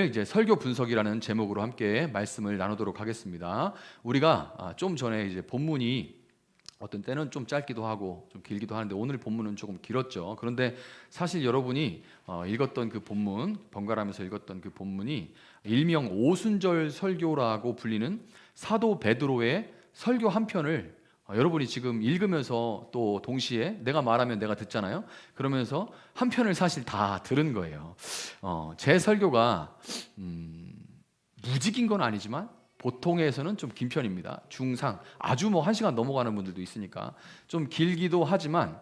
오늘 이제 설교 분석이라는 제목으로 함께 말씀을 나누도록 하겠습니다. 우리가 좀 전에 이제 본문이 어떤 때는 좀 짧기도 하고 좀 길기도 하는데 오늘 본문은 조금 길었죠. 그런데 사실 여러분이 읽었던 그 본문, 번갈아가면서 읽었던 그 본문이 일명 오순절 설교라고 불리는 사도 베드로의 설교 한 편을 여러분이 지금 읽으면서 또 동시에 내가 말하면 내가 듣잖아요. 그러면서 한 편을 사실 다 들은 거예요. 제 설교가 무직인 건 아니지만 보통에서는 좀 긴 편입니다. 중상, 아주 뭐 1시간 넘어가는 분들도 있으니까 좀 길기도 하지만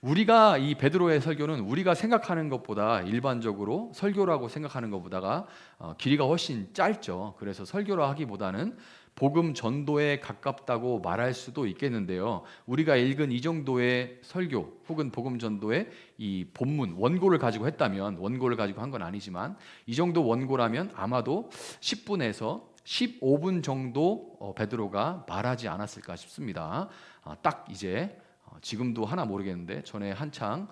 우리가 이 베드로의 설교는 우리가 생각하는 것보다 일반적으로 설교라고 생각하는 것보다가 길이가 훨씬 짧죠. 그래서 설교라 하기보다는 복음 전도에 가깝다고 말할 수도 있겠는데요. 우리가 읽은 이 정도의 설교 혹은 복음 전도의 이 본문 원고를 가지고 했다면, 원고를 가지고 한 건 아니지만 이 정도 원고라면 아마도 10분에서 15분 정도 베드로가 말하지 않았을까 싶습니다. 딱 이제 지금도 하나 모르겠는데 전에 한창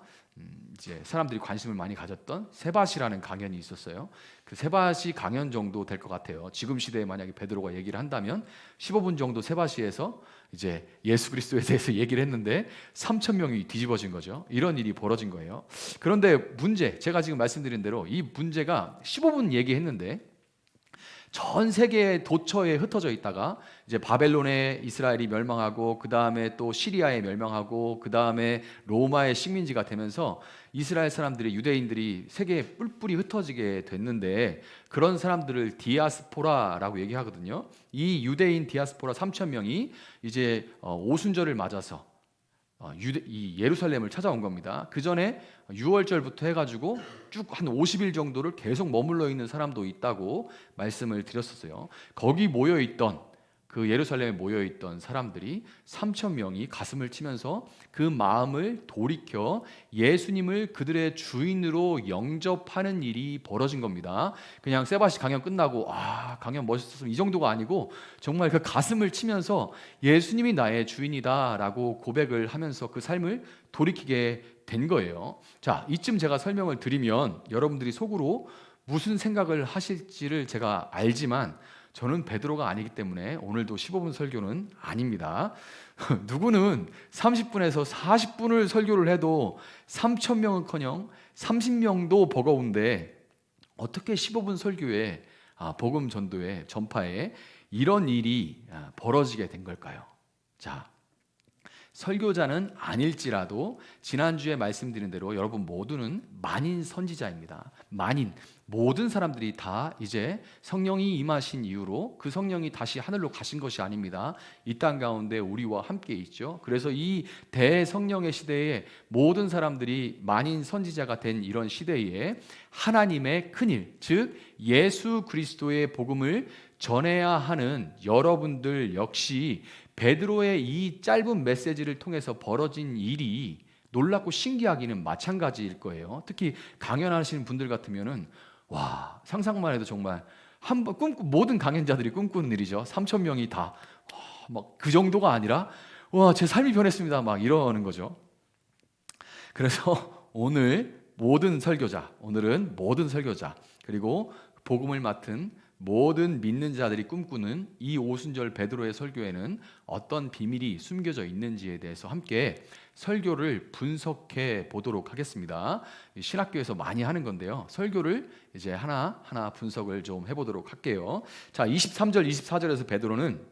이제 사람들이 관심을 많이 가졌던 세바시라는 강연이 있었어요. 그 세바시 강연 정도 될 것 같아요. 지금 시대에 만약에 베드로가 얘기를 한다면 15분 정도 세바시에서 이제 예수 그리스도에 대해서 얘기를 했는데 3,000명이 뒤집어진 거죠. 이런 일이 벌어진 거예요. 그런데 문제, 제가 지금 말씀드린 대로 이 문제가 15분 얘기했는데 전 세계 도처에 흩어져 있다가 이제 바벨론에 이스라엘이 멸망하고 그 다음에 또 시리아에 멸망하고 그 다음에 로마의 식민지가 되면서 이스라엘 사람들이, 유대인들이 세계에 뿔뿔이 흩어지게 됐는데 그런 사람들을 디아스포라라고 얘기하거든요. 이 유대인 디아스포라 3,000명이 이제 오순절을 맞아서 이 예루살렘을 찾아온 겁니다. 그 전에 6월절부터 해가지고 쭉 한 50일 정도를 계속 머물러 있는 사람도 있다고 말씀을 드렸었어요. 거기 모여있던 그 예루살렘에 모여있던 사람들이 3,000명이 가슴을 치면서 그 마음을 돌이켜 예수님을 그들의 주인으로 영접하는 일이 벌어진 겁니다. 그냥 세바시 강연 끝나고 강연 멋있었으면 이 정도가 아니고 정말 그 가슴을 치면서 예수님이 나의 주인이다 라고 고백을 하면서 그 삶을 돌이키게 된 거예요. 자, 이쯤 제가 설명을 드리면 여러분들이 속으로 무슨 생각을 하실지를 제가 알지만 저는 베드로가 아니기 때문에 오늘도 15분 설교는 아닙니다. 누구는 30분에서 40분을 설교를 해도 3,000명은커녕 30명도 버거운데 어떻게 15분 설교에 복음 전도에 전파에 이런 일이 벌어지게 된 걸까요? 자, 설교자는 아닐지라도 지난주에 말씀드린 대로 여러분 모두는 만인 선지자입니다. 만인, 모든 사람들이 다 이제 성령이 임하신 이후로 그 성령이 다시 하늘로 가신 것이 아닙니다. 이 땅 가운데 우리와 함께 있죠. 그래서 이 대성령의 시대에 모든 사람들이 만인 선지자가 된 이런 시대에 하나님의 큰일, 즉 예수 그리스도의 복음을 전해야 하는 여러분들 역시 베드로의 이 짧은 메시지를 통해서 벌어진 일이 놀랍고 신기하기는 마찬가지일 거예요. 특히 강연하시는 분들 같으면은 와, 상상만 해도 정말 모든 강연자들이 꿈꾸는 일이죠. 3,000명이 다 막 그 정도가 아니라 와, 제 삶이 변했습니다. 막 이러는 거죠. 그래서 오늘은 모든 설교자 그리고 복음을 맡은 모든 믿는 자들이 꿈꾸는 이 오순절 베드로의 설교에는 어떤 비밀이 숨겨져 있는지에 대해서 함께 설교를 분석해 보도록 하겠습니다. 신학교에서 많이 하는 건데요. 설교를 이제 하나하나 분석을 좀 해보도록 할게요. 자, 23절, 24절에서 베드로는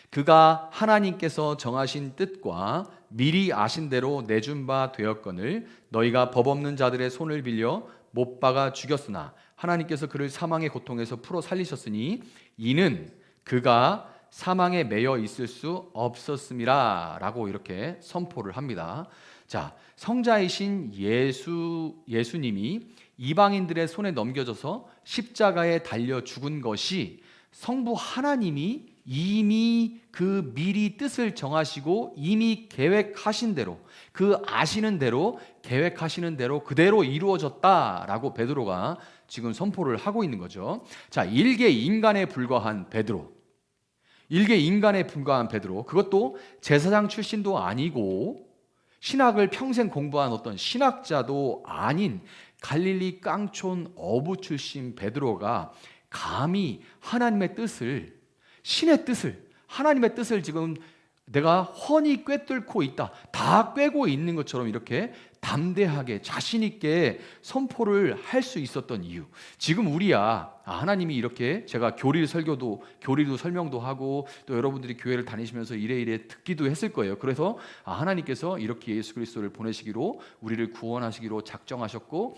그가 하나님께서 정하신 뜻과 미리 아신 대로 내준 바 되었거늘 너희가 법 없는 자들의 손을 빌려 못 박아 죽였으나 하나님께서 그를 사망의 고통에서 풀어 살리셨으니 이는 그가 사망에 매여 있을 수 없었음이라 라고 이렇게 선포를 합니다. 자, 성자이신 예수님이 이방인들의 손에 넘겨져서 십자가에 달려 죽은 것이 성부 하나님이 이미 그 미리 뜻을 정하시고 이미 계획하신 대로 그 아시는 대로 계획하시는 대로 그대로 이루어졌다라고 베드로가 지금 선포를 하고 있는 거죠. 자, 일개 인간에 불과한 베드로, 그것도 제사장 출신도 아니고 신학을 평생 공부한 어떤 신학자도 아닌 갈릴리 깡촌 어부 출신 베드로가 감히 하나님의 뜻을, 신의 뜻을, 하나님의 뜻을 지금 내가 훤히 꿰뚫고 있다, 다 꿰고 있는 것처럼 이렇게 담대하게 자신 있게 선포를 할 수 있었던 이유, 지금 우리야 하나님이 이렇게, 제가 교리도 설명도 하고 또 여러분들이 교회를 다니시면서 이래 듣기도 했을 거예요. 그래서 하나님께서 이렇게 예수 그리스도를 보내시기로, 우리를 구원하시기로 작정하셨고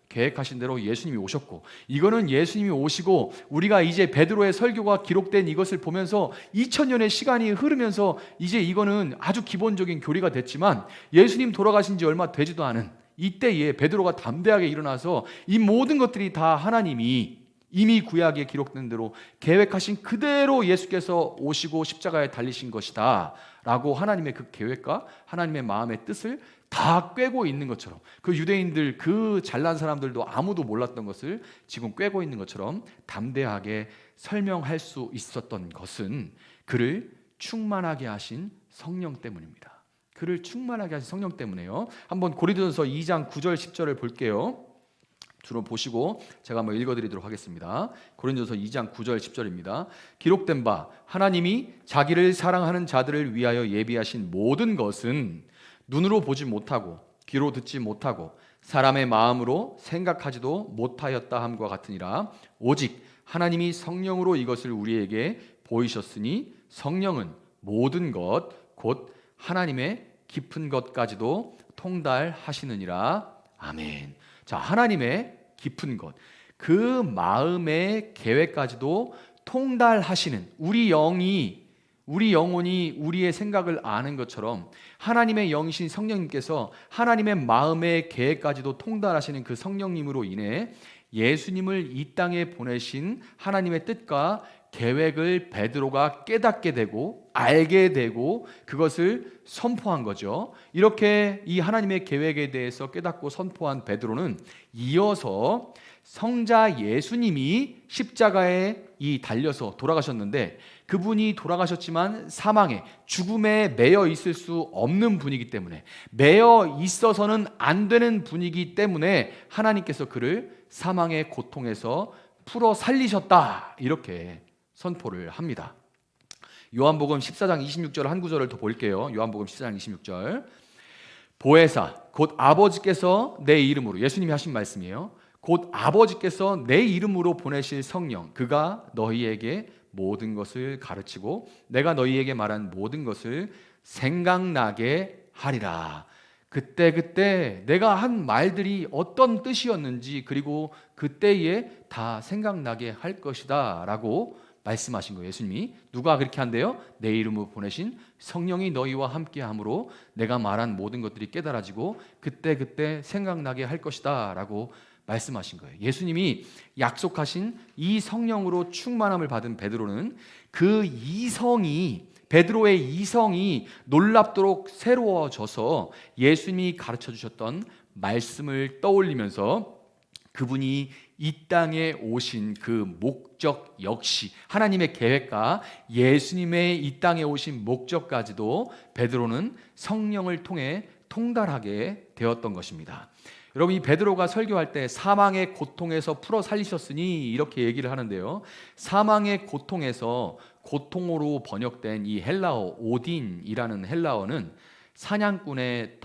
계획하신 대로 예수님이 오셨고, 이거는 예수님이 오시고 우리가 이제 베드로의 설교가 기록된 이것을 보면서 2000년의 시간이 흐르면서 이제 이거는 아주 기본적인 교리가 됐지만, 예수님 돌아가신 지 얼마 되지도 않은 이때에 베드로가 담대하게 일어나서 이 모든 것들이 다 하나님이 이미 구약에 기록된 대로 계획하신 그대로 예수께서 오시고 십자가에 달리신 것이다 라고 하나님의 그 계획과 하나님의 마음의 뜻을 다 꿰고 있는 것처럼, 그 유대인들, 그 잘난 사람들도 아무도 몰랐던 것을 지금 꿰고 있는 것처럼 담대하게 설명할 수 있었던 것은 그를 충만하게 하신 성령 때문입니다. 그를 충만하게 하신 성령 때문에요. 한번 고린도전서 2장 9절 10절을 볼게요. 주로 보시고 제가 한번 읽어드리도록 하겠습니다. 고린도전서 2장 9절 10절입니다. 기록된 바 하나님이 자기를 사랑하는 자들을 위하여 예비하신 모든 것은 눈으로 보지 못하고 귀로 듣지 못하고 사람의 마음으로 생각하지도 못하였다 함과 같으니라. 오직 하나님이 성령으로 이것을 우리에게 보이셨으니 성령은 모든 것 곧 하나님의 깊은 것까지도 통달하시느니라. 아멘. 자, 하나님의 깊은 것, 그 마음의 계획까지도 통달하시는, 우리 영혼이 우리의 생각을 아는 것처럼 하나님의 영이신 성령님께서 하나님의 마음의 계획까지도 통달하시는 그 성령님으로 인해 예수님을 이 땅에 보내신 하나님의 뜻과 계획을 베드로가 깨닫게 되고 알게 되고 그것을 선포한 거죠. 이렇게 이 하나님의 계획에 대해서 깨닫고 선포한 베드로는 이어서 성자 예수님이 십자가에 달려서 돌아가셨는데, 그분이 돌아가셨지만 사망에, 죽음에 매여 있을 수 없는 분이기 때문에, 매여 있어서는 안 되는 분이기 때문에 하나님께서 그를 사망의 고통에서 풀어 살리셨다, 이렇게 선포를 합니다. 요한복음 14장 26절 한 구절을 더 볼게요. 요한복음 14장 26절. 보혜사 곧 아버지께서 내 이름으로, 예수님이 하신 말씀이에요. 곧 아버지께서 내 이름으로 보내실 성령, 그가 너희에게 모든 것을 가르치고 내가 너희에게 말한 모든 것을 생각나게 하리라. 그때 내가 한 말들이 어떤 뜻이었는지, 그리고 그때에 다 생각나게 할 것이다 라고 말씀하신 거예요. 예수님이. 누가 그렇게 한대요? 내 이름으로 보내신 성령이 너희와 함께 함으로 내가 말한 모든 것들이 깨달아지고 그때 생각나게 할 것이다 라고 말씀하신 거예요. 예수님이 약속하신 이 성령으로 충만함을 받은 베드로는 그 베드로의 이성이 놀랍도록 새로워져서 예수님이 가르쳐 주셨던 말씀을 떠올리면서 그분이 이 땅에 오신 그 목적 역시, 하나님의 계획과 예수님의 이 땅에 오신 목적까지도 베드로는 성령을 통해 통달하게 되었던 것입니다. 여러분, 이 베드로가 설교할 때 사망의 고통에서 풀어 살리셨으니 이렇게 얘기를 하는데요, 사망의 고통에서 고통으로 번역된 이 헬라어 오딘이라는 헬라어는 사냥꾼의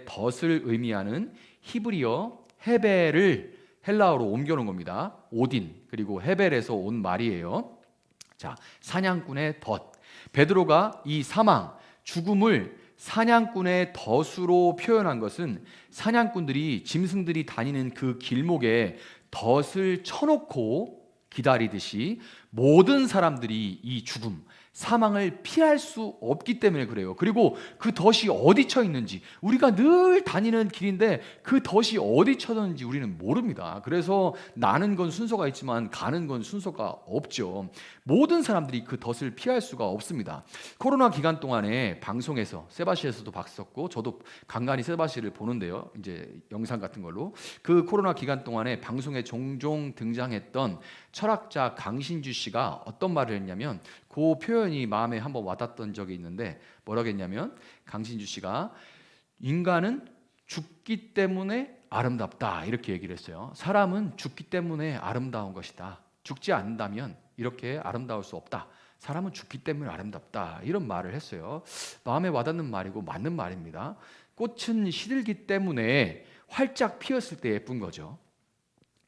덫을 의미하는 히브리어 헤벨을 헬라어로 옮겨놓은 겁니다. 오딘, 그리고 헤벨에서 온 말이에요. 자, 사냥꾼의 덫. 베드로가 이 사망, 죽음을 사냥꾼의 덫으로 표현한 것은, 사냥꾼들이, 짐승들이 다니는 그 길목에 덫을 쳐놓고 기다리듯이 모든 사람들이 이 죽음, 사망을 피할 수 없기 때문에 그래요. 그리고 그 덫이 어디 쳐 있는지, 우리가 늘 다니는 길인데 그 덫이 어디 쳐졌는지 우리는 모릅니다. 그래서 나는 건 순서가 있지만 가는 건 순서가 없죠. 모든 사람들이 그 덫을 피할 수가 없습니다. 코로나 기간 동안에 방송에서, 세바시에서도 봤었고 저도 간간히 세바시를 보는데요, 이제 영상 같은 걸로, 그 코로나 기간 동안에 방송에 종종 등장했던 철학자 강신주 씨가 어떤 말을 했냐면, 그 표현이 마음에 한번 와닿았던 적이 있는데, 뭐라고 했냐면, 강신주 씨가 인간은 죽기 때문에 아름답다 이렇게 얘기를 했어요. 사람은 죽기 때문에 아름다운 것이다. 죽지 않는다면 이렇게 아름다울 수 없다. 사람은 죽기 때문에 아름답다 이런 말을 했어요. 마음에 와닿는 말이고 맞는 말입니다. 꽃은 시들기 때문에 활짝 피었을 때 예쁜 거죠.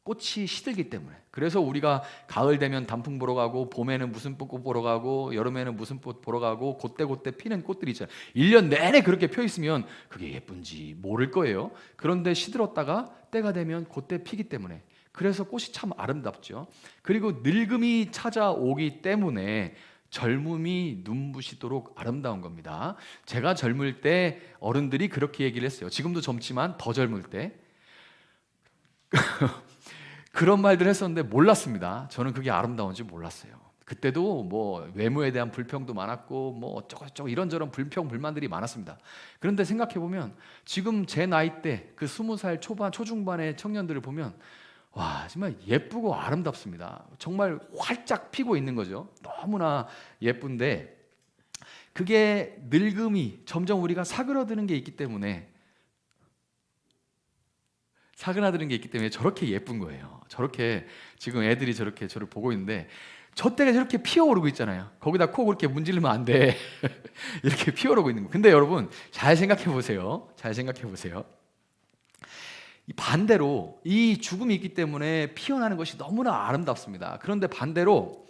꽃이 시들기 때문에. 그래서 우리가 가을 되면 단풍 보러 가고, 봄에는 무슨 꽃 보러 가고, 여름에는 무슨 꽃 보러 가고, 그때그때 피는 꽃들이 있잖아요. 1년 내내 그렇게 펴 있으면 그게 예쁜지 모를 거예요. 그런데 시들었다가 때가 되면 그때 피기 때문에. 그래서 꽃이 참 아름답죠. 그리고 늙음이 찾아오기 때문에 젊음이 눈부시도록 아름다운 겁니다. 제가 젊을 때 어른들이 그렇게 얘기를 했어요. 지금도 젊지만 더 젊을 때 그런 말들 했었는데 몰랐습니다. 저는 그게 아름다운지 몰랐어요. 그때도 뭐 외모에 대한 불평도 많았고 뭐 어쩌고저쩌고 이런저런 불평 불만들이 많았습니다. 그런데 생각해 보면 지금 제 나이 때 그 20살 초반 초중반의 청년들을 보면 와 정말 예쁘고 아름답습니다. 정말 활짝 피고 있는 거죠. 너무나 예쁜데 그게 늙음이 점점 우리가 사그러드는 게 있기 때문에 저렇게 예쁜 거예요. 저렇게 지금 애들이 저렇게 저를 보고 있는데 저 때가 저렇게 피어오르고 있잖아요. 거기다 코 그렇게 문지르면 안 돼. 이렇게 피어오르고 있는 거예요. 근데 여러분 잘 생각해 보세요. 반대로 이 죽음이 있기 때문에 피어나는 것이 너무나 아름답습니다. 그런데 반대로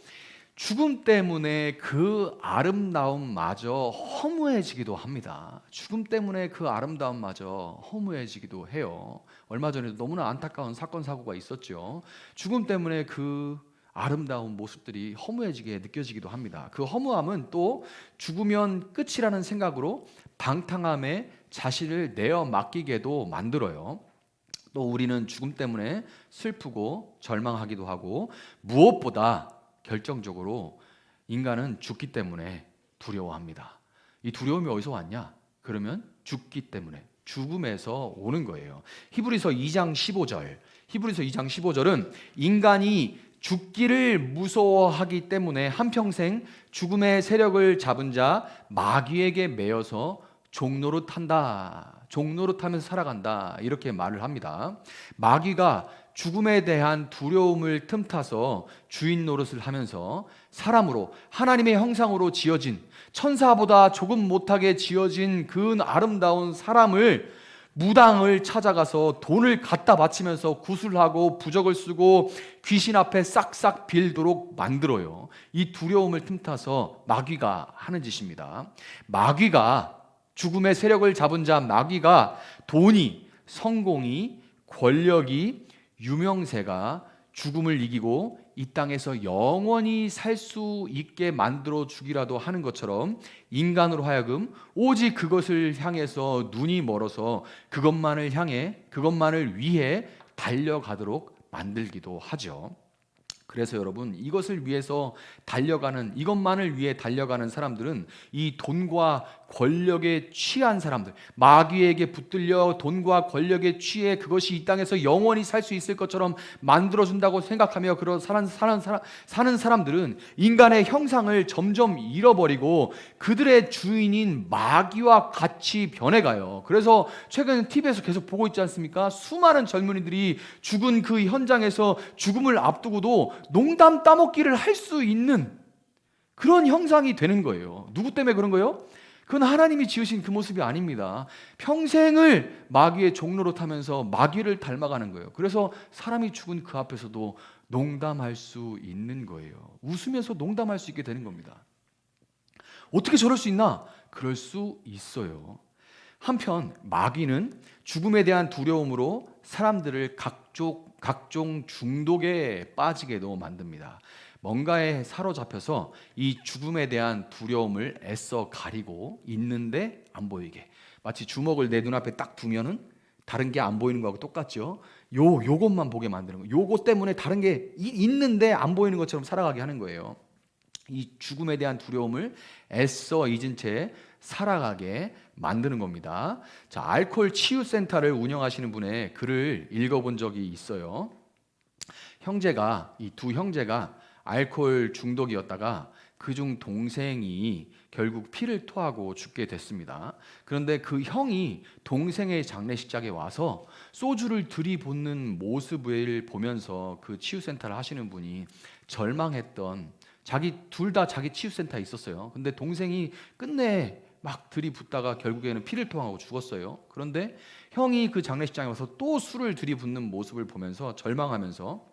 죽음 때문에 그 아름다움마저 허무해지기도 합니다. 죽음 때문에 그 아름다움마저 허무해지기도 해요. 얼마 전에도 너무나 안타까운 사건 사고가 있었죠. 죽음 때문에 그 아름다운 모습들이 허무해지게 느껴지기도 합니다. 그 허무함은 또 죽으면 끝이라는 생각으로 방탕함에 자신을 내어 맡기게도 만들어요. 또 우리는 죽음 때문에 슬프고 절망하기도 하고 무엇보다 결정적으로 인간은 죽기 때문에 두려워합니다. 이 두려움이 어디서 왔냐? 그러면 죽기 때문에 죽음에서 오는 거예요. 히브리서 2장 15절은 인간이 죽기를 무서워하기 때문에 한평생 죽음의 세력을 잡은 자 마귀에게 매여서 종노릇하면서 살아간다 이렇게 말을 합니다. 마귀가 죽음에 대한 두려움을 틈타서 주인 노릇을 하면서 사람으로 하나님의 형상으로 지어진 천사보다 조금 못하게 지어진 그 아름다운 사람을 무당을 찾아가서 돈을 갖다 바치면서 구슬하고 부적을 쓰고 귀신 앞에 싹싹 빌도록 만들어요. 이 두려움을 틈타서 마귀가 하는 짓입니다. 마귀가 죽음의 세력을 잡은 자 마귀가 돈이, 성공이, 권력이, 유명세가 죽음을 이기고 이 땅에서 영원히 살 수 있게 만들어 주기라도 하는 것처럼 인간으로 하여금 오직 그것을 향해서 눈이 멀어서 그것만을 위해 달려가도록 만들기도 하죠. 그래서 여러분 이것만을 위해 달려가는 사람들은 이 돈과 권력에 취한 사람들, 마귀에게 붙들려 돈과 권력에 취해 그것이 이 땅에서 영원히 살 수 있을 것처럼 만들어준다고 생각하며 사는 사람들은 인간의 형상을 점점 잃어버리고 그들의 주인인 마귀와 같이 변해가요. 그래서 최근 TV에서 계속 보고 있지 않습니까? 수많은 젊은이들이 죽은 그 현장에서 죽음을 앞두고도 농담 따먹기를 할 수 있는 그런 형상이 되는 거예요. 누구 때문에 그런 거예요? 그건 하나님이 지으신 그 모습이 아닙니다. 평생을 마귀의 종노릇하면서 마귀를 닮아가는 거예요. 그래서 사람이 죽은 그 앞에서도 농담할 수 있는 거예요. 웃으면서 농담할 수 있게 되는 겁니다. 어떻게 저럴 수 있나? 그럴 수 있어요. 한편 마귀는 죽음에 대한 두려움으로 사람들을 각종 중독에 빠지게도 만듭니다. 뭔가에 사로잡혀서 이 죽음에 대한 두려움을 애써 가리고 있는데 안 보이게, 마치 주먹을 내 눈앞에 딱 두면은 다른 게 안 보이는 거하고 똑같죠. 요것만 보게 만드는 거예요. 요것 때문에 다른 게 있는데 안 보이는 것처럼 살아가게 하는 거예요. 이 죽음에 대한 두려움을 애써 잊은 채 살아가게 만드는 겁니다. 자, 알코올 치유센터를 운영하시는 분의 글을 읽어본 적이 있어요. 이 두 형제가 알코올 중독이었다가 그중 동생이 결국 피를 토하고 죽게 됐습니다. 그런데 그 형이 동생의 장례식장에 와서 소주를 들이붓는 모습을 보면서 그 치유센터를 하시는 분이 절망했던, 둘 다 자기 치유센터에 있었어요. 근데 동생이 끝내 막 들이붓다가 결국에는 피를 토하고 죽었어요. 그런데 형이 그 장례식장에 와서 또 술을 들이붓는 모습을 보면서 절망하면서,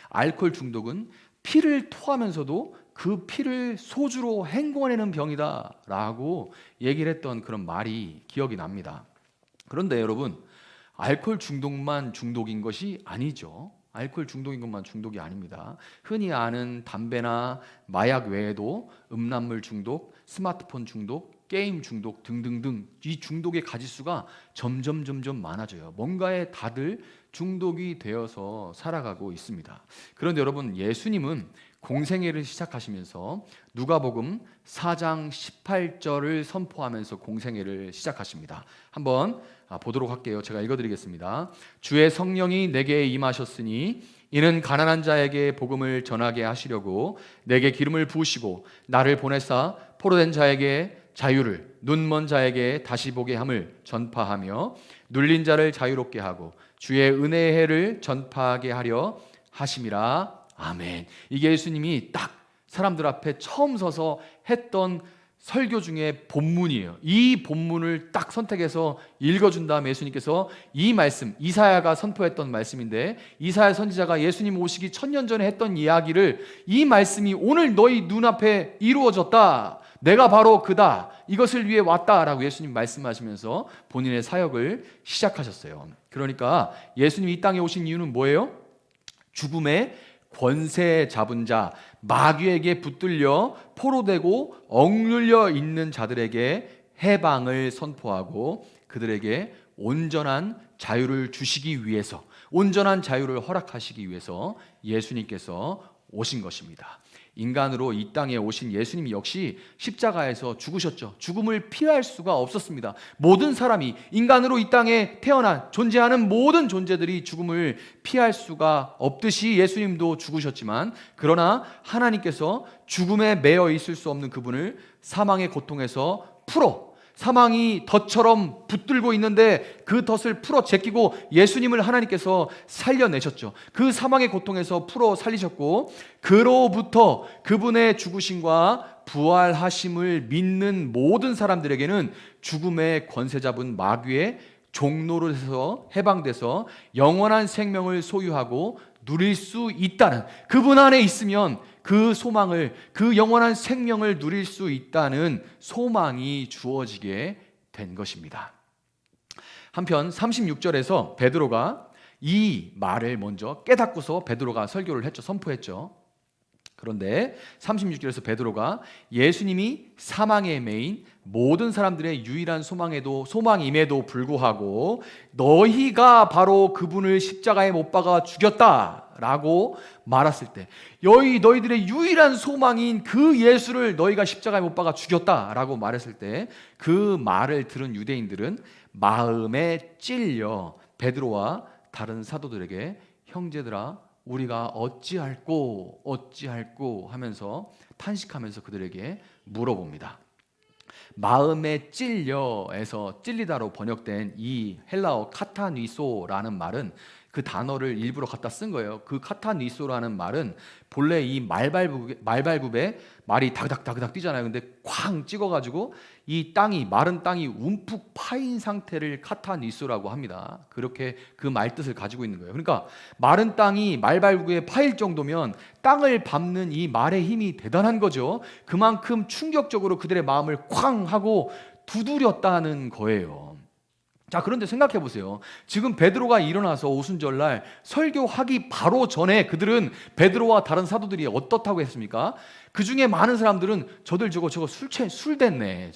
알코올 중독은 피를 토하면서도 그 피를 소주로 헹궈내는 병이다 라고 얘기를 했던 그런 말이 기억이 납니다. 그런데 여러분, 알코올 중독만 중독인 것이 아니죠. 알코올 중독인 것만 중독이 아닙니다. 흔히 아는 담배나 마약 외에도 음란물 중독, 스마트폰 중독, 게임 중독 등등등, 이 중독의 가지수가 점점 많아져요. 뭔가에 다들 중독이 되어서 살아가고 있습니다. 그런데 여러분, 예수님은 공생애를 시작하시면서 누가복음 4장 18절을 선포하면서 공생애를 시작하십니다. 한번 보도록 할게요. 제가 읽어드리겠습니다. 주의 성령이 내게 임하셨으니 이는 가난한 자에게 복음을 전하게 하시려고 내게 기름을 부으시고 나를 보내사 포로된 자에게 자유를, 눈먼 자에게 다시 보게 함을 전파하며 눌린 자를 자유롭게 하고 주의 은혜의 해를 전파하게 하려 하심이라. 아멘. 이게 예수님이 딱 사람들 앞에 처음 서서 했던 설교 중에 본문이에요. 이 본문을 딱 선택해서 읽어준 다음에 예수님께서 이 말씀, 이사야가 선포했던 말씀인데, 이사야 선지자가 예수님 오시기 1000년 전에 했던 이야기를, 이 말씀이 오늘 너희 눈앞에 이루어졌다, 내가 바로 그다, 이것을 위해 왔다라고 예수님 말씀하시면서 본인의 사역을 시작하셨어요. 그러니까 예수님이 이 땅에 오신 이유는 뭐예요? 죽음의 권세 잡은 자, 마귀에게 붙들려 포로되고 억눌려 있는 자들에게 해방을 선포하고 그들에게 온전한 자유를 주시기 위해서, 온전한 자유를 허락하시기 위해서 예수님께서 오신 것입니다. 인간으로 이 땅에 오신 예수님 역시 십자가에서 죽으셨죠. 죽음을 피할 수가 없었습니다. 모든 사람이, 인간으로 이 땅에 태어난 존재하는 모든 존재들이 죽음을 피할 수가 없듯이 예수님도 죽으셨지만, 그러나 하나님께서 죽음에 매여 있을 수 없는 그분을 사망의 고통에서 사망이 덫처럼 붙들고 있는데 그 덫을 풀어 제끼고 예수님을 하나님께서 살려내셨죠. 그 사망의 고통에서 풀어 살리셨고, 그로부터 그분의 죽으심과 부활하심을 믿는 모든 사람들에게는 죽음의 권세 잡은 마귀의 종노릇에서 해방돼서 영원한 생명을 소유하고 누릴 수 있다는, 그분 안에 있으면 그 소망을, 그 영원한 생명을 누릴 수 있다는 소망이 주어지게 된 것입니다. 한편 36절에서 베드로가 이 말을 먼저 깨닫고서 베드로가 설교를 했죠. 선포했죠. 그런데 36절에서 베드로가 예수님이 사망에 매인 모든 사람들의 유일한 소망임에도 불구하고 너희가 바로 그분을 십자가에 못 박아 죽였다라고 말했을 때, 너희들의 유일한 소망인 그 예수를 너희가 십자가에 못 박아 죽였다라고 말했을 때, 그 말을 들은 유대인들은 마음에 찔려 베드로와 다른 사도들에게 형제들아 우리가 어찌할꼬 하면서 탄식하면서 그들에게 물어봅니다. 마음에 찔려에서 찔리다로 번역된 이 헬라어 카타니소라는 말은 그 단어를 일부러 갖다 쓴 거예요. 그 카타니소라는 말은 본래 이 말발굽에 말이 다그닥 뛰잖아요. 근데 쾅 찍어가지고 이 마른 땅이 움푹 파인 상태를 카타니소라고 합니다. 그렇게 그 말 뜻을 가지고 있는 거예요. 그러니까 마른 땅이 말발굽에 파일 정도면 땅을 밟는 이 말의 힘이 대단한 거죠. 그만큼 충격적으로 그들의 마음을 쾅 하고 두드렸다는 거예요. 자, 그런데 생각해 보세요. 지금 베드로가 일어나서 오순절날 설교하기 바로 전에 그들은, 베드로와 다른 사도들이 어떻다고 했습니까? 그 중에 많은 사람들은 저들 저거 술 됐네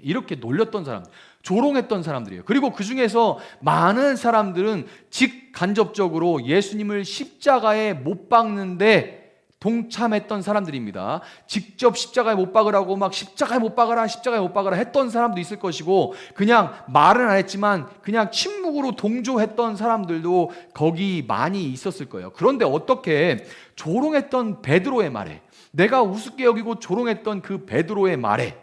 이렇게 놀렸던 사람, 조롱했던 사람들이에요. 그리고 그 중에서 많은 사람들은 직간접적으로 예수님을 십자가에 못 박는데 동참했던 사람들입니다. 직접 십자가에 못 박으라고 막 십자가에 못 박아라 했던 사람도 있을 것이고, 그냥 말은 안 했지만 그냥 침묵으로 동조했던 사람들도 거기 많이 있었을 거예요. 그런데 어떻게 조롱했던 베드로의 말에, 내가 우습게 여기고 조롱했던 그 베드로의 말에,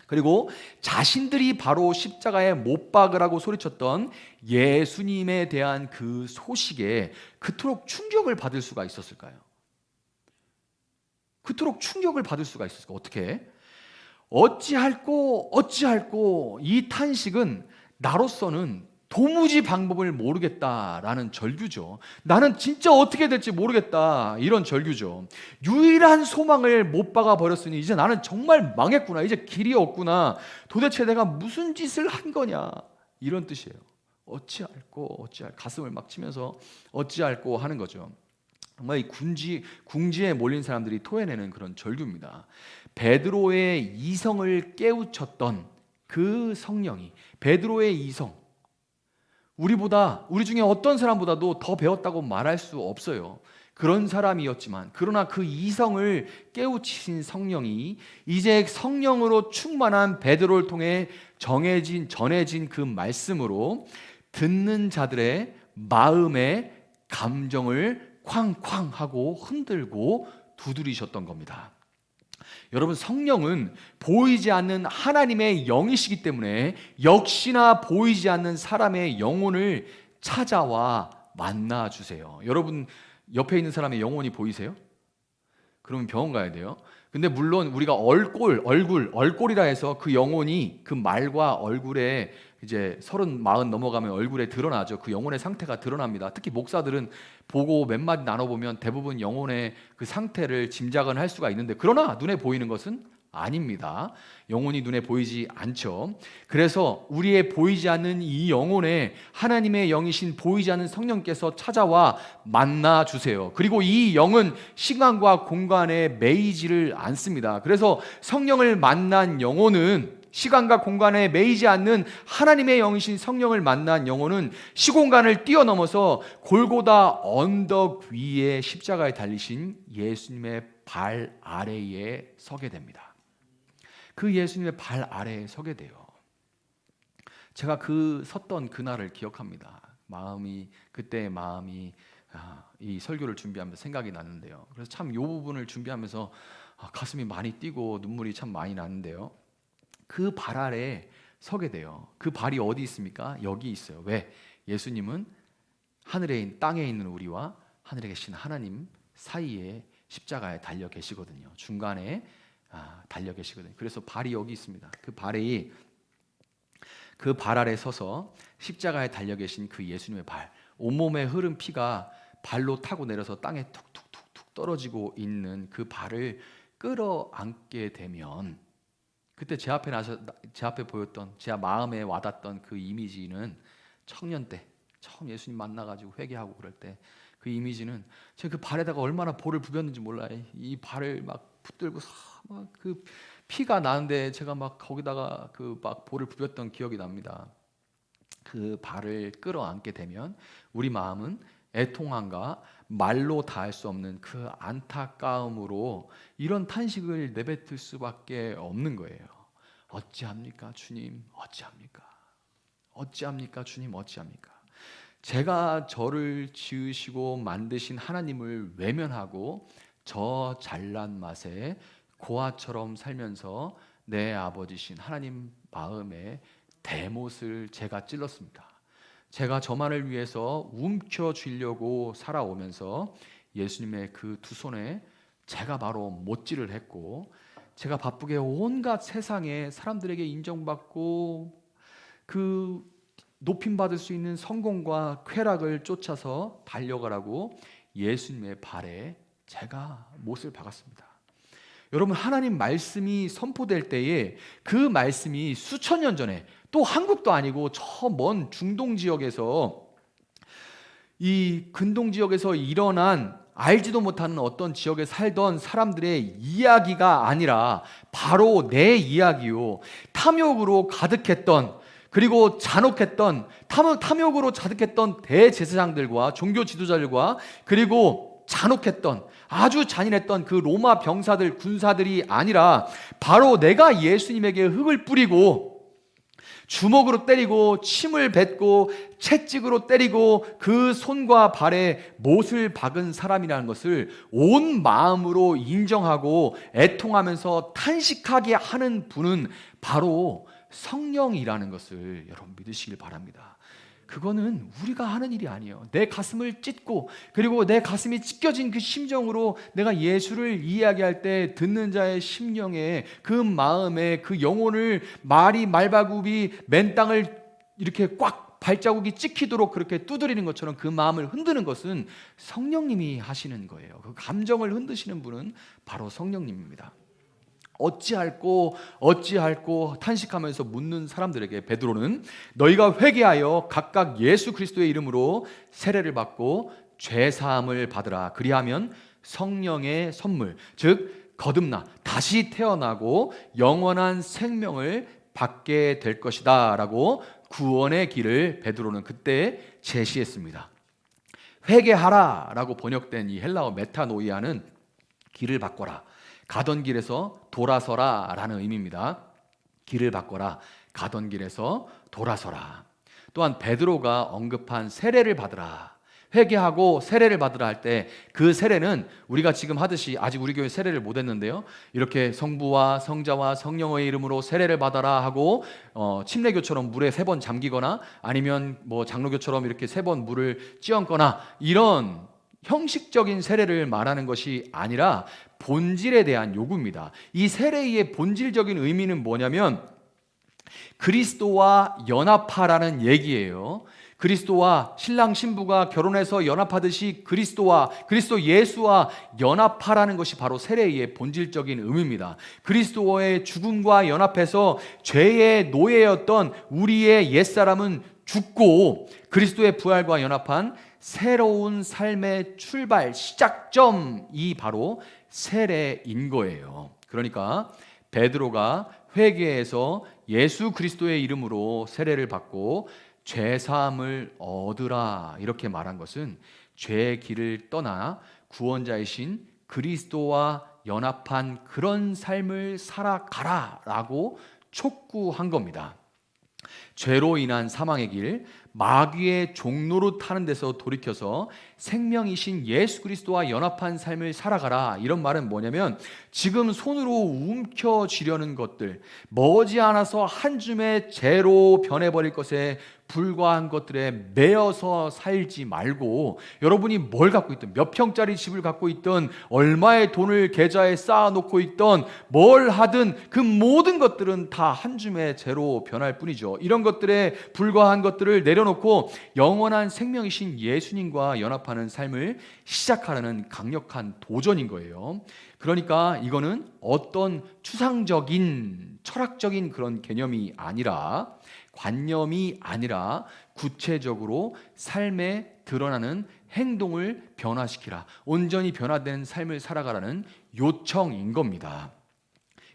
그리고 자신들이 바로 십자가에 못 박으라고 소리쳤던 예수님에 대한 그 소식에 그토록 충격을 받을 수가 있었을까요? 그토록 충격을 받을 수가 있었을까? 어떻게? 어찌할꼬 이 탄식은 나로서는 도무지 방법을 모르겠다라는 절규죠. 나는 진짜 어떻게 될지 모르겠다, 이런 절규죠. 유일한 소망을 못 박아 버렸으니 이제 나는 정말 망했구나, 이제 길이 없구나, 도대체 내가 무슨 짓을 한 거냐, 이런 뜻이에요. 어찌할꼬, 가슴을 막 치면서 어찌할꼬 하는 거죠. 정말 이 궁지에 몰린 사람들이 토해내는 그런 절규입니다. 베드로의 이성을 깨우쳤던 그 성령이, 베드로의 이성, 우리 중에 어떤 사람보다도 더 배웠다고 말할 수 없어요. 그런 사람이었지만, 그러나 그 이성을 깨우치신 성령이 이제 성령으로 충만한 베드로를 통해 전해진 그 말씀으로 듣는 자들의 마음의 감정을 쾅쾅 하고 흔들고 두드리셨던 겁니다. 여러분, 성령은 보이지 않는 하나님의 영이시기 때문에 역시나 보이지 않는 사람의 영혼을 찾아와 만나주세요. 여러분, 옆에 있는 사람의 영혼이 보이세요? 그러면 병원 가야 돼요. 근데 물론 우리가 얼굴이라 해서 그 영혼이 그 말과 얼굴에 이제 30, 40 넘어가면 얼굴에 드러나죠. 그 영혼의 상태가 드러납니다. 특히 목사들은 보고 몇 마디 나눠보면 대부분 영혼의 그 상태를 짐작은 할 수가 있는데, 그러나 눈에 보이는 것은 아닙니다. 영혼이 눈에 보이지 않죠. 그래서 우리의 보이지 않는 이 영혼에 하나님의 영이신 보이지 않는 성령께서 찾아와 만나 주세요. 그리고 이 영은 시간과 공간에 매이지를 않습니다. 그래서 성령을 만난 영혼은, 시간과 공간에 매이지 않는 하나님의 영이신 성령을 만난 영혼은 시공간을 뛰어넘어서 골고다 언덕 위에 십자가에 달리신 예수님의 발 아래에 서게 됩니다. 그 예수님의 발 아래에 서게 돼요. 제가 섰던 그날을 기억합니다. 그때의 마음이 이 설교를 준비하면서 생각이 났는데요. 그래서 참 이 부분을 준비하면서 가슴이 많이 뛰고 눈물이 참 많이 나는데요. 그 발 아래에 서게 돼요. 그 발이 어디 있습니까? 여기 있어요. 왜? 예수님은 땅에 있는 우리와 하늘에 계신 하나님 사이에 십자가에 달려 계시거든요. 중간에 달려 계시거든요. 그래서 발이 여기 있습니다. 그 발 아래 서서 십자가에 달려 계신 그 예수님의 발, 온몸에 흐른 피가 발로 타고 내려서 땅에 툭툭툭툭 떨어지고 있는 그 발을 끌어안게 되면, 그때 제 앞에 보였던, 제 마음에 와닿던 그 이미지는 청년 때 처음 예수님 만나가지고 회개하고 그럴 때 그 이미지는, 제가 그 발에다가 얼마나 볼을 부볐는지 몰라요. 이 발을 막 붙들고 막 그 피가 나는데 제가 막 거기다가 그 막 볼을 부볐던 기억이 납니다. 그 발을 끌어안게 되면 우리 마음은 애통함과 말로 다할 수 없는 그 안타까움으로 이런 탄식을 내뱉을 수밖에 없는 거예요. 어찌합니까 주님, 어찌합니까? 어찌합니까 주님, 어찌합니까? 제가 저를 지으시고 만드신 하나님을 외면하고 저 잘난 맛에 고아처럼 살면서 내 아버지신 하나님 마음에 대못을 제가 찔렀습니다. 제가 저만을 위해서 움켜쥐려고 살아오면서 예수님의 그 두 손에 제가 바로 못질을 했고, 제가 바쁘게 온갖 세상에 사람들에게 인정받고 그 높임받을 수 있는 성공과 쾌락을 쫓아서 달려가라고 예수님의 발에 제가 못을 박았습니다. 여러분, 하나님 말씀이 선포될 때에 그 말씀이 수천 년 전에, 또 한국도 아니고 저 먼 중동 지역에서, 이 근동 지역에서 일어난 알지도 못하는 어떤 지역에 살던 사람들의 이야기가 아니라 바로 내 이야기요. 탐욕으로 가득했던, 그리고 잔혹했던, 탐욕으로 가득했던 대제사장들과 종교 지도자들과, 그리고 잔혹했던, 아주 잔인했던 그 로마 병사들, 군사들이 아니라 바로 내가 예수님에게 흙을 뿌리고 주먹으로 때리고 침을 뱉고 채찍으로 때리고 그 손과 발에 못을 박은 사람이라는 것을 온 마음으로 인정하고 애통하면서 탄식하게 하는 분은 바로 성령이라는 것을 여러분 믿으시길 바랍니다. 그거는 우리가 하는 일이 아니에요. 내 가슴을 찢고 그리고 내 가슴이 찢겨진 그 심정으로 내가 예수를 이야기할 때 듣는 자의 심령에 그 마음에 그 영혼을 말이 말바굽이 맨 땅을 이렇게 꽉 발자국이 찍히도록 그렇게 두드리는 것처럼 그 마음을 흔드는 것은 성령님이 하시는 거예요. 그 감정을 흔드시는 분은 바로 성령님입니다. 어찌할꼬 탄식하면서 묻는 사람들에게 베드로는 너희가 회개하여 각각 예수 그리스도의 이름으로 세례를 받고 죄 사함을 받으라. 그리하면 성령의 선물 즉 거듭나 다시 태어나고 영원한 생명을 받게 될 것이다 라고 구원의 길을 베드로는 그때 제시했습니다. 회개하라 라고 번역된 이 헬라어 메타노이아는 길을 바꿔라, 가던 길에서 돌아서라 라는 의미입니다. 길을 바꿔라, 가던 길에서 돌아서라. 또한 베드로가 언급한 세례를 받으라, 회개하고 세례를 받으라 할 때 그 세례는 우리가 지금 하듯이, 아직 우리 교회 세례를 못 했는데요, 이렇게 성부와 성자와 성령의 이름으로 세례를 받아라 하고 침례교처럼 물에 3번 잠기거나 아니면 뭐 장로교처럼 이렇게 3번 물을 찌얹거나 이런 형식적인 세례를 말하는 것이 아니라 본질에 대한 요구입니다. 이 세례의 본질적인 의미는 뭐냐면 그리스도와 연합하라는 얘기예요. 그리스도와 신랑 신부가 결혼해서 연합하듯이 그리스도 예수와 연합하라는 것이 바로 세례의 본질적인 의미입니다. 그리스도의 죽음과 연합해서 죄의 노예였던 우리의 옛사람은 죽고 그리스도의 부활과 연합한 새로운 삶의 출발 시작점이 바로 세례인 거예요. 그러니까 베드로가 회개해서 예수 그리스도의 이름으로 세례를 받고 죄 사함을 얻으라 이렇게 말한 것은 죄의 길을 떠나 구원자이신 그리스도와 연합한 그런 삶을 살아가라라고 촉구한 겁니다. 죄로 인한 사망의 길, 마귀의 종로로 타는 데서 돌이켜서 생명이신 예수 그리스도와 연합한 삶을 살아가라. 이런 말은 뭐냐면 지금 손으로 움켜쥐려는 것들, 머지않아서 한 줌의 죄로 변해버릴 것에 불과한 것들에 매여서 살지 말고, 여러분이 뭘 갖고 있든, 몇 평짜리 집을 갖고 있든, 얼마의 돈을 계좌에 쌓아놓고 있든, 뭘 하든 그 모든 것들은 다 한 줌의 죄로 변할 뿐이죠. 이런 것들에 불과한 것들을 내려놓고 영원한 생명이신 예수님과 연합하는 삶을 시작하라는 강력한 도전인 거예요. 그러니까 이거는 어떤 추상적인 철학적인 그런 개념이 아니라, 관념이 아니라 구체적으로 삶에 드러나는 행동을 변화시키라, 온전히 변화된 삶을 살아가라는 요청인 겁니다.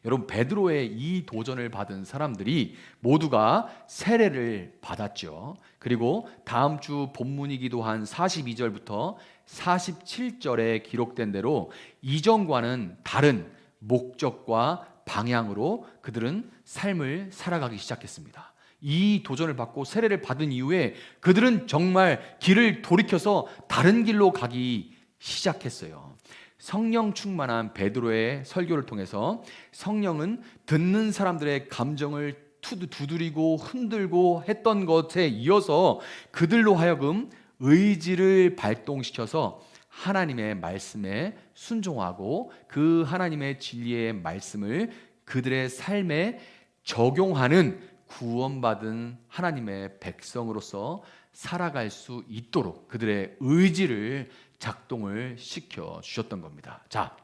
여러분, 베드로의 이 도전을 받은 사람들이 모두가 세례를 받았죠. 그리고 다음 주 본문이기도 한 42절부터 47절에 기록된 대로 이전과는 다른 목적과 방향으로 그들은 삶을 살아가기 시작했습니다. 이 도전을 받고 세례를 받은 이후에 그들은 정말 길을 돌이켜서 다른 길로 가기 시작했어요. 성령 충만한 베드로의 설교를 통해서 성령은 듣는 사람들의 감정을 두드리고 흔들고 했던 것에 이어서 그들로 하여금 의지를 발동시켜서 하나님의 말씀에 순종하고 그 하나님의 진리의 말씀을 그들의 삶에 적용하는 구원받은 하나님의 백성으로서 살아갈 수 있도록 그들의 의지를 작동을 시켜 주셨던 겁니다. 자,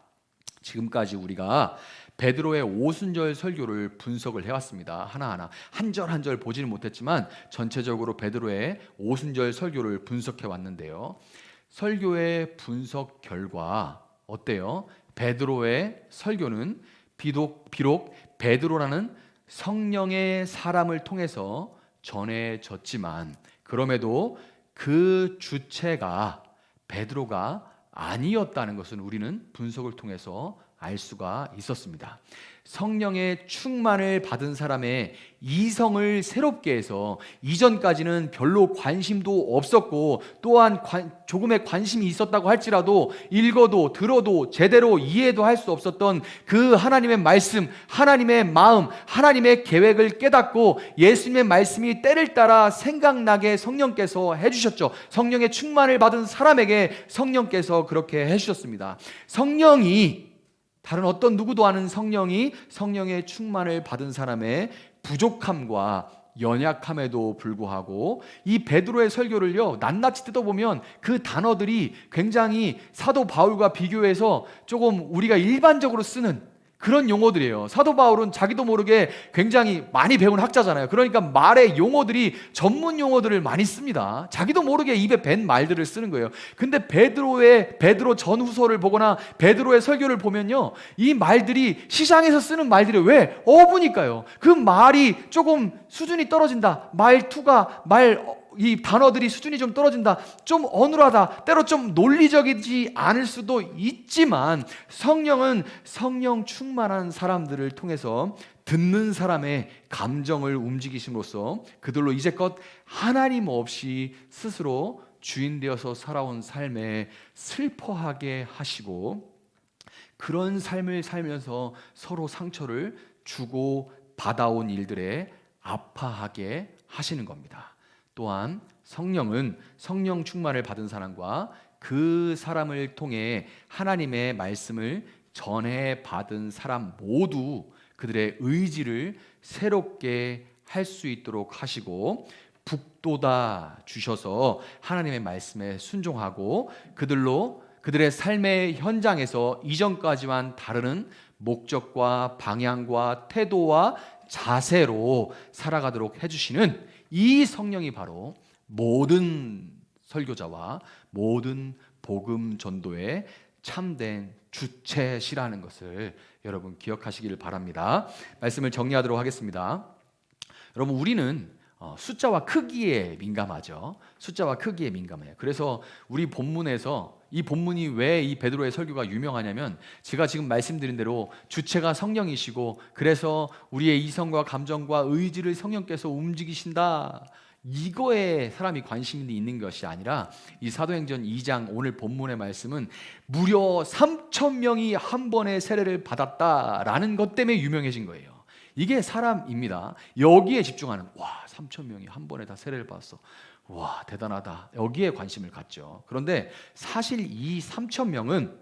지금까지 우리가 베드로의 오순절 설교를 분석을 해왔습니다. 하나하나 한 절 한 절 보지는 못했지만 전체적으로 베드로의 오순절 설교를 분석해 왔는데요. 설교의 분석 결과 어때요? 베드로의 설교는 비록 베드로라는 성령의 사람을 통해서 전해졌지만 그럼에도 그 주체가 베드로가 아니었다는 것은 우리는 분석을 통해서 알 수가 있었습니다. 성령의 충만을 받은 사람의 이성을 새롭게 해서 이전까지는 별로 관심도 없었고 또한 조금의 관심이 있었다고 할지라도 읽어도 들어도 제대로 이해도 할 수 없었던 그 하나님의 말씀, 하나님의 마음, 하나님의 계획을 깨닫고 예수님의 말씀이 때를 따라 생각나게 성령께서 해주셨죠. 성령의 충만을 받은 사람에게 성령께서 그렇게 해주셨습니다. 성령이, 다른 어떤 누구도 아는 성령이 성령의 충만을 받은 사람의 부족함과 연약함에도 불구하고 이 베드로의 설교를요 낱낱이 뜯어보면 그 단어들이 굉장히 사도 바울과 비교해서 조금 우리가 일반적으로 쓰는 그런 용어들이에요. 사도 바울은 자기도 모르게 굉장히 많이 배운 학자잖아요. 그러니까 말의 용어들이 전문 용어들을 많이 씁니다. 자기도 모르게 입에 밴 말들을 쓰는 거예요. 근데 베드로 전후서를 보거나 베드로의 설교를 보면요, 이 말들이 시장에서 쓰는 말들이 왜 어부니까요. 그 말이 조금 수준이 떨어진다. 말투가 이 단어들이 수준이 좀 떨어진다, 좀 어눌하다, 때로 좀 논리적이지 않을 수도 있지만 성령은 성령 충만한 사람들을 통해서 듣는 사람의 감정을 움직이심으로써 그들로 이제껏 하나님 없이 스스로 주인 되어서 살아온 삶에 슬퍼하게 하시고 그런 삶을 살면서 서로 상처를 주고 받아온 일들에 아파하게 하시는 겁니다. 또한 성령은 성령 충만을 받은 사람과 그 사람을 통해 하나님의 말씀을 전해 받은 사람 모두 그들의 의지를 새롭게 할 수 있도록 하시고 북돋아 주셔서 하나님의 말씀에 순종하고 그들의 삶의 현장에서 이전까지와는 다른 목적과 방향과 태도와 자세로 살아가도록 해주시는 이 성령이 바로 모든 설교자와 모든 복음 전도의 참된 주체시라는 것을 여러분 기억하시기를 바랍니다. 말씀을 정리하도록 하겠습니다. 여러분, 우리는 숫자와 크기에 민감하죠. 숫자와 크기에 민감해요. 그래서 우리 본문에서 이 본문이 왜 이 베드로의 설교가 유명하냐면 제가 지금 말씀드린 대로 주체가 성령이시고 그래서 우리의 이성과 감정과 의지를 성령께서 움직이신다, 이거에 사람이 관심이 있는 것이 아니라 이 사도행전 2장 오늘 본문의 말씀은 무려 3,000명이 한 번에 세례를 받았다라는 것 때문에 유명해진 거예요. 이게 사람입니다. 여기에 집중하는, 와, 3,000명이 한 번에 다 세례를 받았어, 와, 대단하다, 여기에 관심을 갖죠. 그런데 사실 이 3,000명은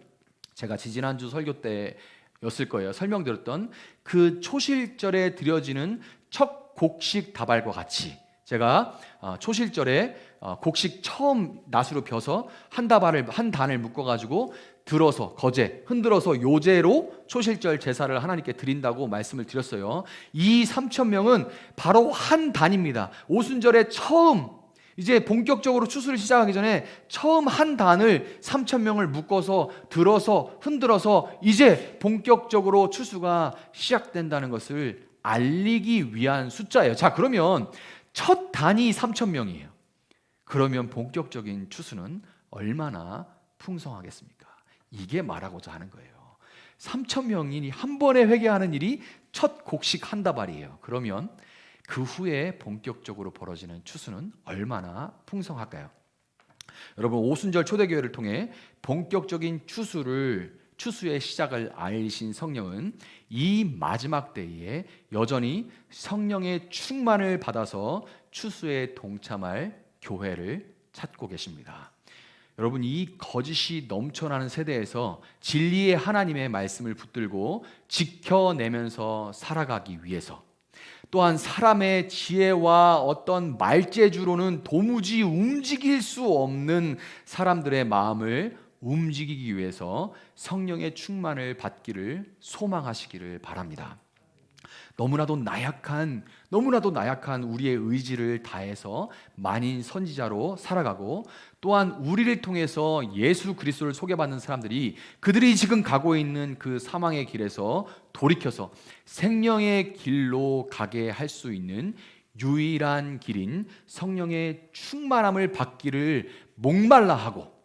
제가 지지난주 설교 때였을 거예요, 설명드렸던 그 초실절에 드려지는 첫 곡식 다발과 같이 제가 초실절에 곡식 처음 낫으로 벼서 한 단을 묶어가지고 들어서 거제, 흔들어서 요제로 초실절 제사를 하나님께 드린다고 말씀을 드렸어요. 이 3,000명은 바로 한 단입니다. 오순절에 처음 이제 본격적으로 추수를 시작하기 전에 처음 한 단을 3,000명을 묶어서 들어서 흔들어서 이제 본격적으로 추수가 시작된다는 것을 알리기 위한 숫자예요. 자, 그러면 첫 단이 3,000명이에요. 그러면 본격적인 추수는 얼마나 풍성하겠습니까? 이게 말하고자 하는 거예요. 3,000명이 한 번에 회개하는 일이 첫 곡식 한 다발이에요. 그러면 그 후에 본격적으로 벌어지는 추수는 얼마나 풍성할까요? 여러분, 오순절 초대교회를 통해 본격적인 추수의 시작을 알리신 성령은 이 마지막 때에 여전히 성령의 충만을 받아서 추수에 동참할 교회를 찾고 계십니다. 여러분, 이 거짓이 넘쳐나는 세대에서 진리의 하나님의 말씀을 붙들고 지켜내면서 살아가기 위해서, 또한 사람의 지혜와 어떤 말재주로는 도무지 움직일 수 없는 사람들의 마음을 움직이기 위해서 성령의 충만을 받기를 소망하시기를 바랍니다. 너무나도 나약한 우리의 의지를 다해서 만인 선지자로 살아가고, 또한 우리를 통해서 예수 그리스도를 소개받는 사람들이 그들이 지금 가고 있는 그 사망의 길에서 돌이켜서 생명의 길로 가게 할 수 있는 유일한 길인 성령의 충만함을 받기를 목말라 하고,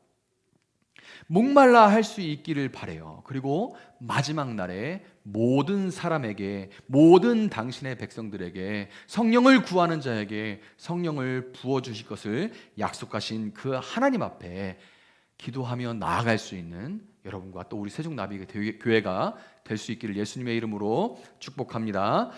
목말라 할 수 있기를 바래요. 그리고 마지막 날에 모든 사람에게, 모든 당신의 백성들에게, 성령을 구하는 자에게 성령을 부어 주실 것을 약속하신 그 하나님 앞에 기도하며 나아갈 수 있는 여러분과 또 우리 세종나비교회가 될 수 있기를 예수님의 이름으로 축복합니다.